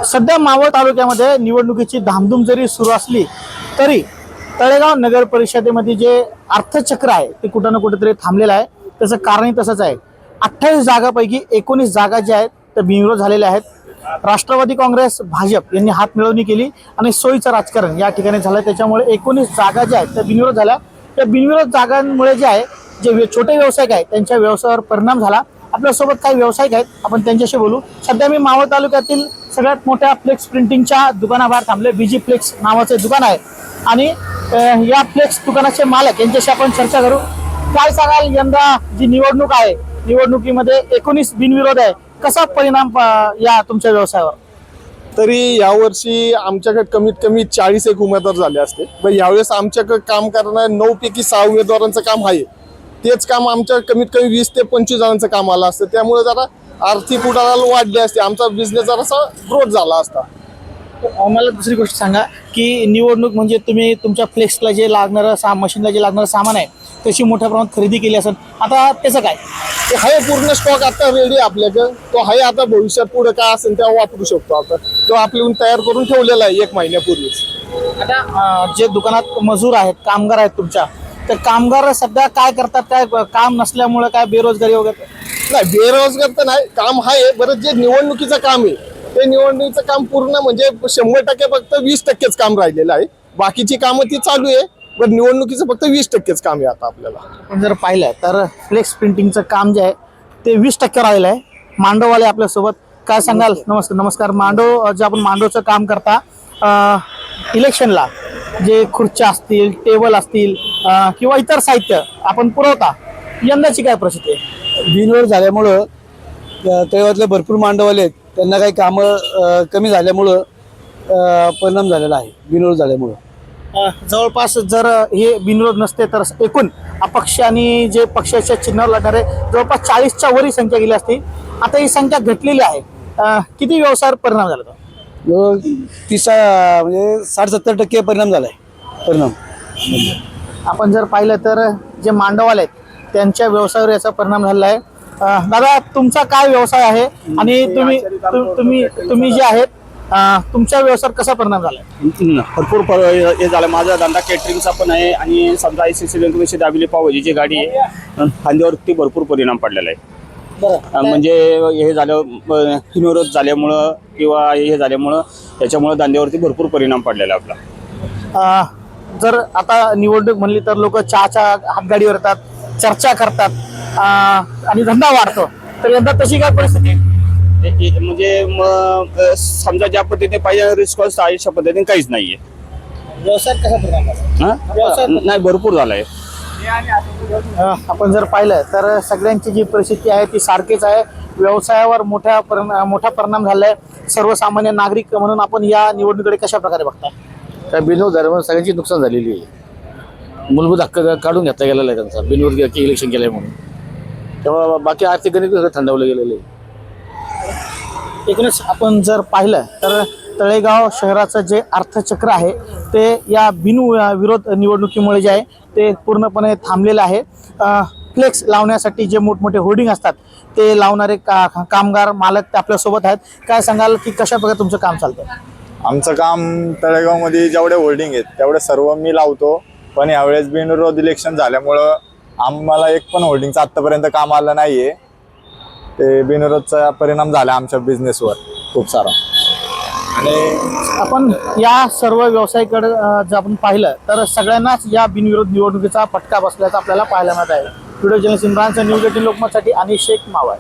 सध्या मावळ तालुक्यामध्ये निवडणुकीची धामधूम जरी सुरू असली तरी तळेगाव नगर परिषदेमध्ये जे अर्थचक्र आहे ते कुठं ना कुठेतरी थांबलेलं आहे। त्याचं कारणही तसंच आहे। 28 जागापैकी 19 जागा ज्या आहेत त्या बिनविरोध झालेल्या आहेत। राष्ट्रवादी काँग्रेस भाजप यांनी हात मिळवणी केली आणि सोयीचं राजकारण या ठिकाणी झालं। त्याच्यामुळे 19 जागा ज्या आहेत त्या बिनविरोध झाल्या। त्या बिनविरोध जागांमुळे जे आहे जे छोटे व्यावसायिक आहेत त्यांच्या व्यवसायावर परिणाम झाला। आपल्यासोबत काही व्यावसायिक आहेत, आपण त्यांच्याशी बोलू। सध्या मी मावळ तालुक्यातील सगळ्यात मोठ्या फ्लेक्स प्रिंटिंगच्या दुकानाबाहेर थांबले। बीजी फ्लेक्स नावाचे दुकान आहे आणि या फ्लेक्स दुकानाचे मालक यांच्याशी आपण चर्चा करू। काय सांगाल, यंदा जी निवडणूक आहे निवडणुकीमध्ये 19 बिनविरोध आहे, कसा परिणाम या तुमच्या व्यवसायावर? तरी यावर्षी आमच्याकडे कमीत कमी 40 एक उमेदवार झाले असते, पण यावेळेस आमच्याकडे काम करणाऱ्या 9 पैकी 6 उमेदवारांचं काम आहे। तेच काम आमच्या कमीत कमी 20 ते 25 जणांचं काम आलं असतं, त्यामुळे जरा आर्थिक उलाढाल वाढली असते, आमचा बिझनेस जरासा ग्रोथ झाला असता। मला दुसरी गोष्ट सांगा की निवडणूक म्हणजे तुम्ही तुमच्या फ्लेक्सला जे लागणारं मशीनला जे लागणारं सामान आहे त्याची मोठ्या प्रमाणात खरेदी केली असेल, आता त्याचं काय? ते आहे पूर्ण स्टॉक आता रेडी आपल्याकडे, तो आहे। आता भविष्यात पुढे काय असेल तेव्हा वापरू शकतो। आता तो आपल्याहून तयार करून ठेवलेला आहे 1 महिन्यापूर्वीच। आता जे दुकानात मजूर आहेत, कामगार आहेत तुमच्या, तर कामगार सध्या काय करतात? काय काम नसल्यामुळे काय बेरोजगारी वगैरे? नाही, बेरोजगार तर नाही, काम आहे। बरं, जे निवडणुकीचं काम आहे ते निवडणुकीचं काम पूर्ण म्हणजे 100% फक्त 20%च काम राहिलेलं आहे। बाकीची कामं ती चालू आहे, पण निवडणुकीचं फक्त 20%च काम आहे आता आपल्याला। आपण जर पाहिलं तर फ्लेक्स प्रिंटिंगचं काम जे आहे ते 20% राहिलं आहे। मांडववाले आपल्यासोबत, काय सांगाल? नमस्कार। मांडव, जे आपण मांडवचं काम करता इलेक्शनला जे खुर्च्या असतील, टेबल असतील किंवा इतर साहित्य आपण पुरवता, यंदाची काय परिस्थिती आहे? बिनविरोध झाल्यामुळं तळेगावातले भरपूर मांडववाले आहेत, त्यांना काही कामं कमी झाल्यामुळं परिणाम झालेला आहे बिनविरोध झाल्यामुळं। जवळपास जर हे बिनविरोध नसते तर एकूण अपक्ष आणि जे पक्षाच्या चिन्हावर लढणारे जवळपास 40च्या वरी संख्या गेली असती। आता ही संख्या घटलेली आहे। किती व्यवसायावर परिणाम झाला तो? 30 म्हणजे 60-70% परिणाम झाला आहे। परिणाम आपण जर पाहिलं तर जे मांडववाले आहेत त्यांच्या व्यवसायावर याचा परिणाम झालेला आहे। दादा, तुमचा काय व्यवसाय आहे आणि तुम्ही जे आहेत तुमच्या व्यवसायावर कसा परिणाम झाला? भरपूर हे झालं। माझा धंदा केटरिंगचा पण आहे आणि समजा ICC बँकेची दाबिली पावभाजी जी गाडी आहे खांद्यावरती भरपूर परिणाम पडलेला आहे। म्हणजे हे झालं बिनविरोध झाल्यामुळं किंवा हे झाल्यामुळं त्याच्यामुळं धंद्यावरती भरपूर परिणाम पडलेला आहे आपला। जर आता निवडणूक म्हणली तर लोक चहाच्या हातगाडीवर येतात, चर्चा करतात आणि धंदा वाढतो, तर यंदा तशी काय परिस्थिती? म्हणजे समजा ज्या पद्धतीने पाहिजे रिस्पॉन्स आहे अशा पद्धतीने काहीच नाहीये। व्यवसाय कसा परिणाम? नाही, भरपूर झालाय। आपण जर पाहिलं तर सगळ्यांची जी परिस्थिती आहे ती सारखीच आहे। व्यवसायावर मोठा परिणाम झालाय। सर्वसामान्य नागरिक म्हणून आपण या निवडणुकीकडे कशा प्रकारे बघता? त्या बिनविरोध झाल्यामुळे सगळ्यांची नुकसान झालेली आहे। मूलभूत हक्क काढून घेतला गेलेला आहे त्यांचा, बिनविरोध इलेक्शन केलंय म्हणून। तेव्हा बाकी आर्थिक गणित थंडावलं गेलेलं आहे। एकूणच आपण जर पाहिलं तर तळेगाव शहराचं जे अर्थचक्र आहे ते या बिनविरोध निवडणुकीमुळे जे आहे ते पूर्णपणे थांबलेलं आहे। फ्लेक्स लावण्यासाठी जे मोठमोठे होर्डिंग असतात ते लावणारे कामगार मालक ते आपल्यासोबत आहेत। काय सांगाल की कशा प्रकारे तुमचं काम चालतं? आमचं काम तळेगावमध्ये जेवढे होल्डिंग आहेत तेवढे सर्व मी लावतो, पण यावेळेस बिनविरोध इलेक्शन झाल्यामुळं आम्हाला एक पण होल्डिंगचं आत्तापर्यंत काम आलं नाही आहे। ते बिनविरोधचा परिणाम झाला आमच्या बिझनेसवर खूप सारा। आणि आपण या सर्व व्यावसायिकडे जर आपण पाहिलं तर सगळ्यांनाच या बिनविरोध निवडणुकीचा फटका बसल्याचा आपल्याला पाहायला मिळत आहे। व्हिडिओ जर्नलिस्ट इम्रानचा न्यूज 18 लोकमतसाठी अनिश शेख, मावळ।